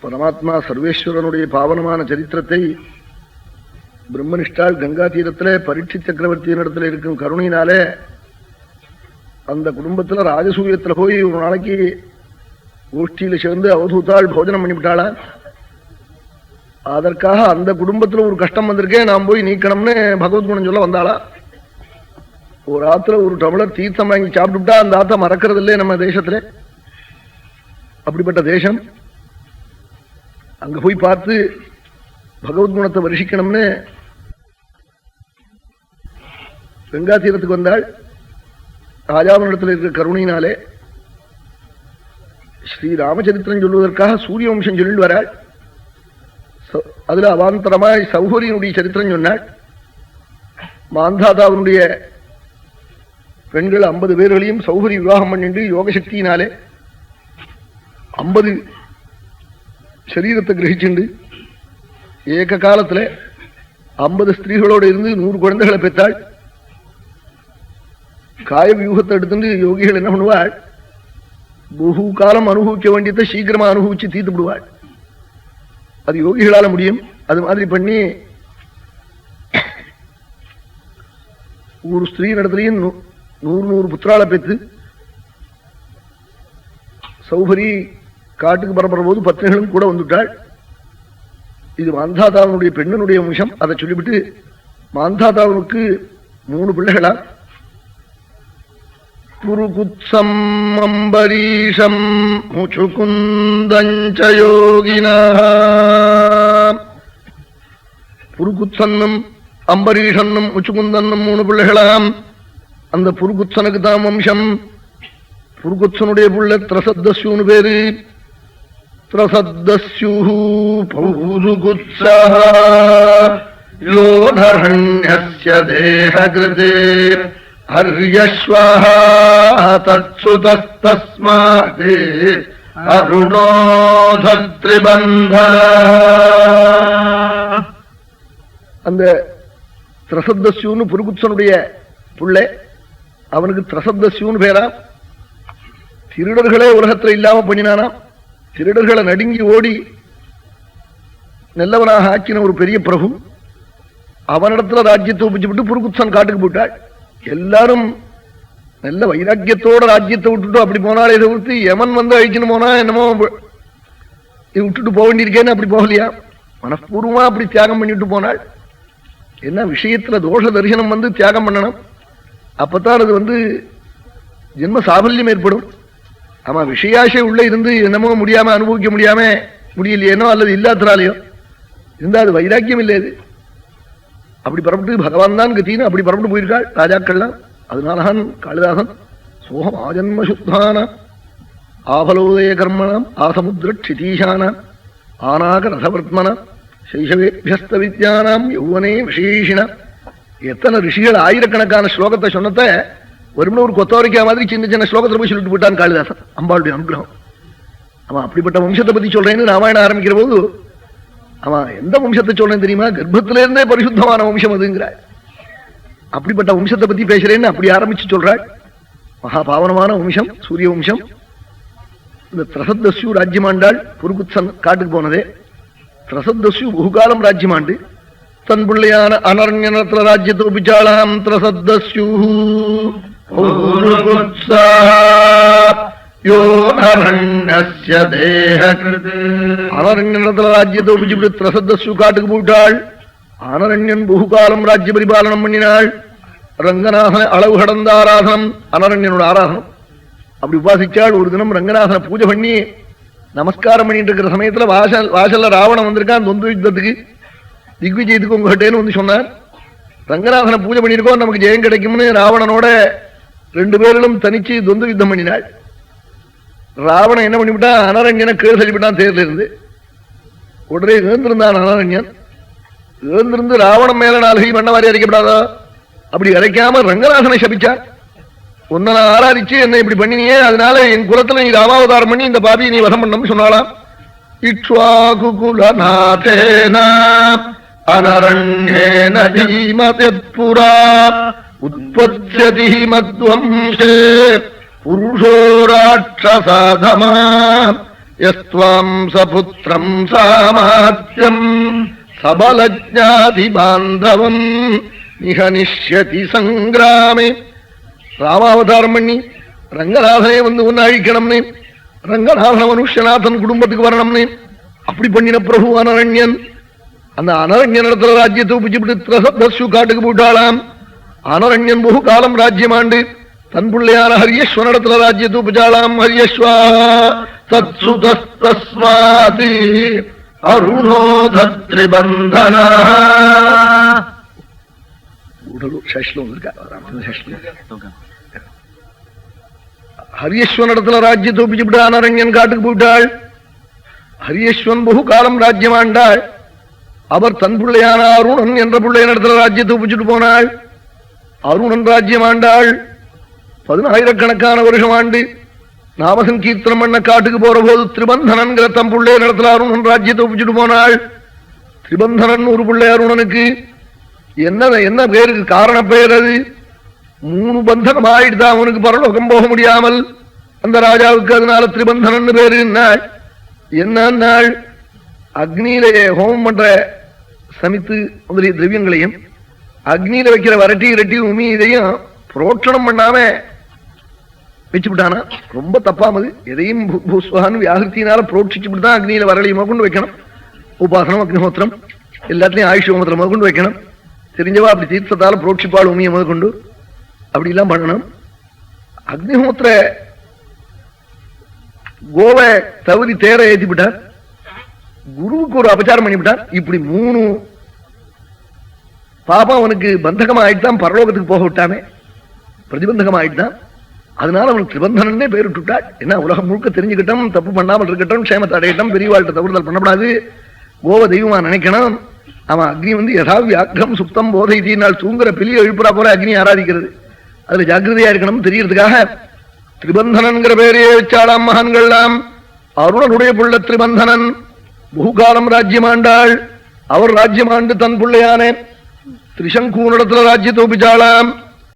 பரமாத்மா சர்வேஸ்வரனுடைய பாவனமான சரித்திரத்தை பிரம்மனிஷ்டால் கங்கா தீரத்திலே பரீட்சித் சக்கரவர்த்தியினிடத்தில் இருக்கும் கருணையினாலே அந்த குடும்பத்துல ராஜசூயத்துல போய் ஒரு நாளைக்கு கோஷ்டியில சேர்ந்து அவதூத்தாள் போஜனம் பண்ணிவிட்டாளா. அதற்காக அந்த குடும்பத்துல ஒரு கஷ்டம் வந்திருக்கேன், நான் போய் நீக்கணும்னு பகவத்குணம் சொல்ல வந்தாளா. ஒரு ஆத்துல ஒரு டம்ளர் தீர்த்தம் வாங்கி சாப்பிட்டுட்டா அந்த ஆத்த மறக்கிறது இல்லையே நம்ம தேசத்துல. அப்படிப்பட்ட தேசம். அங்க போய் பார்த்து பகவத்குணத்தை வருஷிக்கணும்னு கங்கா தீரத்துக்கு வந்தாள். ராஜாவினிடத்தில் இருக்கிற கருணையினாலே ஸ்ரீ ராமச்சரித்திரம் சொல்வதற்காக சூரிய வம்சம் சொல்லிட்டு வராள். அதுல அவாந்தரமாய் சௌகரியனுடைய சரித்திரம் சொன்னாள். மாந்தாதாவுடைய பெண்கள் 50 பேர்களையும் சௌகரி விவாகம் பண்ணிட்டு யோகசக்தியினாலே 50 சரீரத்தை கிரகிச்சுண்டு ஏக காலத்துல 50 ஸ்திரீகளோடு இருந்து 100 குழந்தைகளை பெற்றாள். காய வியூகத்தை எடுத்துட்டு யோகிகள் என்ன பண்ணுவாள், பகு காலம் அனுபவிக்க வேண்டியதை சீக்கிரமா அனுபவிச்சு தீர்த்து விடுவாள். அது யோகிகளால முடியும். அது மாதிரி பண்ணி ஒரு ஸ்திரீ நடத்திலையும் 100 புத்திரால பெற்று சௌகரி காட்டுக்கு பரப்புற போது பத்னிகளும் கூட வந்துட்டாள். இது மாந்தாதாவனுடைய பெண்ணனுடைய வம்சம். அதை சொல்லிவிட்டு மாந்தாதாவனுக்கு 3 பிள்ளைகளா, புருகுத்சம் அம்பரீஷம் முச்சுகுந்தஞ்ச யோகினா. புருகுத்சன்னும் அம்பரீஷன்னும் முச்சுகுந்தன்னும் 3 பிள்ளைகளாம். அந்த புருகுத்சனுக்கு தான் வம்சம். புருகுத்சனுடைய புள்ள திரசத்தஸ்யூன்னு பேரு. திரசத்தஸ்யூ பௌருகுத்ஸஹ யோனரண்யஸ்ய தேஹகிருதே ஹர்யஸ்வஹ தத்சுதஸ்தஸ்மாதே அருணோதத்ரிபந்தன. அந்த திரசத்தஸ்யூன்னு புருகுத்சனுடைய புள்ளை. அவனுக்கு திரசத்தஸ்யூன்னு பேரா. திருடர்களே உலகத்துல இல்லாம பண்ணினானாம். திருடர்களை நடுங்கி ஓடி நல்லவனாக ஆக்கின ஒரு பெரிய பிரபு. அவனிடத்துல ராஜ்யத்தை ஒப்பிச்சுவிட்டு புருகுத்சன் காட்டுக்கு போயிட்டாள். எல்லாரும் நல்ல வைராக்கியத்தோட ராஜ்யத்தை விட்டுட்டு அப்படி போனாலே தவிர்த்து யமன் வந்து அழிச்சுன்னு போனா என்னமோ விட்டுட்டு போக வேண்டியிருக்கேன்னு அப்படி போகலையா. மனப்பூர்வமா அப்படி தியாகம் பண்ணிட்டு போனாள். என்ன விஷயத்துல தோஷ தரிசனம் வந்து தியாகம் பண்ணணும். அப்பத்தான் அது ஜென்ம சாபல்யம் ஏற்படும். ஆமா, விஷயாசை உள்ள இருந்து என்னமோ முடியாம அனுபவிக்க முடியலையேனோ அல்லது இல்லாத்திராலையோ இருந்தா அது வைராக்கியம் இல்லை. அது அப்படி பரப்பிட்டு பகவான் தான் கத்தின்னு அப்படி பரப்பிட்டு போயிருக்காள் ராஜாக்கள்லாம். அதனாலதான் காளிதாசன் சோகம் ஆஜன்ம சுத்தான ஆபலோதய கர்மணம் ஆசமுத்திர க்ஷிதீஷான ஆனாக ரசவர்த்மன சைஷவேபியஸ்த வித்யானாம் யௌவனே விசேஷின. எத்தனை ரிஷிகள் ஆயிரக்கணக்கான ஸ்லோகத்தை சொன்னத ஒரு கொத்தவரைக்கா மாதிரி சின்ன சின்ன ஸ்லோகத்தில் போய் சொல்லிட்டு போயிட்டான் காளிதாசன். அம்பாளுடைய அனுகிரகம். அவன் அப்படிப்பட்ட வம்சத்தை பத்தி சொல்றேன்னு ராமாயணம் ஆரம்பிக்கிற போது அவன் எந்த வம்சத்தை சொல்றேன்னு தெரியுமா? கர்ப்பத்திலிருந்தே பரிசுத்தமான வம்சம் அதுங்கிறாள். அப்படிப்பட்ட வம்சத்தை பத்தி பேசுறேன்னு அப்படி ஆரம்பிச்சு சொல்றாள். மகா பாவனமான வம்சம் சூரிய வம்சம். இந்த திரசத்தஸ்யூ ராஜ்யமாண்டாள். புருகுத்சன் காட்டுக்கு போனதே. திரசத்தஸ்யூ பகுகாலம் ராஜ்யமாண்டு தன் பிள்ளையான அனரண்யனத்துல ராஜ்யத்தை ஒப்பிச்சாளாம். திரசத்தஸ்யூ அனரண்யனத்துல ராஜ்யத்தை ஒப்பிச்சுட்டு திரசத்தஸ்யூ காட்டுக்கு போயிட்டாள். அனரண்யன் பகுகாலம் ராஜ்ய பரிபாலனம் பண்ணினாள். ரங்கநாதன அளவு கடந்த ஆராதனம் அனரண்யனோட ஆராதனம். அப்படி உபாசிச்சாள். ஒரு தினம் ரங்கநாதனை பூஜை பண்ணி நமஸ்காரம் பண்ணிட்டு இருக்கிற சமயத்துல வாசல்ல ராவணன் வந்திருக்கான் தொந்து யுத்தத்துக்கு. திக்விஜயத்துக்கு உங்ககிட்டேன்னு சொன்னார். ரங்கநாதனை பூஜை பண்ணியிருக்கோம், நமக்கு ஜெயம் கிடைக்கும்னு ராவணனோட 2 பேர்களும் தனிச்சு தொந்து யுத்தம் பண்ணினாள். ராவணன் என்ன பண்ணிவிட்டான், அனரண்யனை கீழ் தள்ளிவிட்டான் தேர்ல இருந்து. உடனே ஏந்திருந்தான் அனரண்யன். ஏந்திருந்து ராவணன் மேல 4 கை பண்ண மாதிரி அரைக்கப்படாதோ அப்படி அரைக்காம ரங்கநாதனை சபிச்சார். உன்னை நான் ஆராதிச்சு என்ன இப்படி பண்ணினியே, அதனால என் குலத்துல நீ ராமாவதாரம் பண்ணி இந்த பாபியை நீ வதம் பண்ணு சொன்னாலாம். இக்ஷ்வாகுகுலநாதேன அனரண்யேன தீமத்புரா உத்பத்யதி மத்வம்சே புருஷோ ராட்சசாதமா யஸ்த்வாம் சபுத்ரம் சாமாத்யம் சபலஜ்ஞாதி பாந்தவம் நிகனிஷ்யதி சங்கிராமே. ராமாவதாரம் பண்ணி ரங்கநாதனே வந்து ஒன்னு அழிக்கணும்னு, ரங்கநாதன மனுஷநாதன் குடும்பத்துக்கு வரணும்னு அப்படி பண்ணின பிரபு அனரண்யன். அந்த அனரண்யன் இடத்துல ராஜ்யத்தை உபிச்சுட்டு காட்டுக்கு போட்டாளாம். அனரண்யன் பகு காலம் ராஜ்யமாண்டு தன் பிள்ளையான ஹரியஸ்வன் இடத்துல ராஜ்யத்தை உபிச்சாளாம். ஹரியஸ்வா தத்சுதஸ்தஸ்மாதி அருணோதத்ரிபந்தனா. ஹரியஸ்வன் இடத்துல ராஜ்யத்தை ஒப்பிச்சுட்டு அனரண்யன் காட்டுக்கு போயிட்டாள். ஹரியஸ்வன் பகு காலம் ராஜ்யமாண்டாள். அவர் தன் பிள்ளையான அருணன் என்ற பிள்ளையின் இடத்துல ராஜ்யத்தை ஒப்பிச்சுட்டு போனாள். அருணன் ராஜ்யமாண்டாள். 10,000கணக்கான வருஷம் ஆண்டு நாமசங்கீர்த்தனம் பண்ண காட்டுக்கு போற போது திரிபந்தனன்கிற தம் பிள்ளையின் இடத்துல அருணன் ராஜ்யத்தை ஒப்பிச்சுட்டு போனாள். திரிபந்தனன் ஒரு பிள்ளை அருணனுக்கு. என்ன பேருக்கு காரண பெயர்? அது 3 பந்தகம் ஆயிடுதான் அவனுக்கு பரலோகம் போக முடியாமல் அந்த ராஜாவுக்கு. அதனால திரிபந்தனன் பேரு. என்ன அக்னியிலே ஹோமம் பண்ற சமித்து முதலிய திரவியங்களையும் அக்னியில வைக்கிற வரட்டி இரட்டி உமி இதையும் புரோட்சணம் பண்ணாம வச்சுவிட்டானா. ரொம்ப தப்பாமது. எதையும் பூஸ்வான்னு வியாகிருத்தினால புரோட்சிச்சுதான் அக்னியில வரலையுமா கொண்டு வைக்கணும். உபாசனம் அக்னிஹோத்திரம் எல்லாத்தையும் ஆயுஷ் ஹோமத்திரம் கொண்டு வைக்கணும். தெரிஞ்சவா அப்படி தீர்த்தத்தால புரோட்சிப்பாள் உமியை முதற்கொண்டு அப்படி எல்லாம் பண்ணணும். அக்னிஹோத்திர கோவை தகுதி தேர ஏற்றிவிட்டார். குருவுக்கு ஒரு அபச்சாரம் பண்ணிவிட்டார். இப்படி 3 பாபம் அவனுக்கு பந்தகம் ஆயிட்டான். பரலோகத்துக்கு போக விட்டானே, பிரதிபந்தகம் ஆயிட்டான். அதனால அவனுக்கு திரிபந்தனே பேர் விட்டுட்டாள். என்ன உலகம் முழுக்க தெரிஞ்சுக்கிட்டோம், தப்பு பண்ணாமல் இருக்கட்டும், க்ஷேமத்தை அடையட்டும், பெரியவாழ்கிட்ட தவறுதல் பண்ணப்படாது, கோவ தெய்வமா நினைக்கணும். அவன் அக்னி வந்து யதா வியாக்கிரம் சுப்தம் போதை தீனால் தூங்குற பிலிய எழுப்புறா போல அக்னி ஆராதிக்கிறது. அதுல ஜாக்கிரதையா இருக்கணும் தெரியறதுக்காக திரிபந்தனன்கிற பேரையே வச்சாளாம் மகான்கள்லாம். அருணனுடைய புள்ள திரிபந்தனன் பகுகாலம் ராஜ்யமாண்டாள். அவர் ராஜ்யமாண்டு தன் பிள்ளையான திரிசங்கூனிடத்துல ராஜ்யத்தை ஒப்பிச்சாளாம்.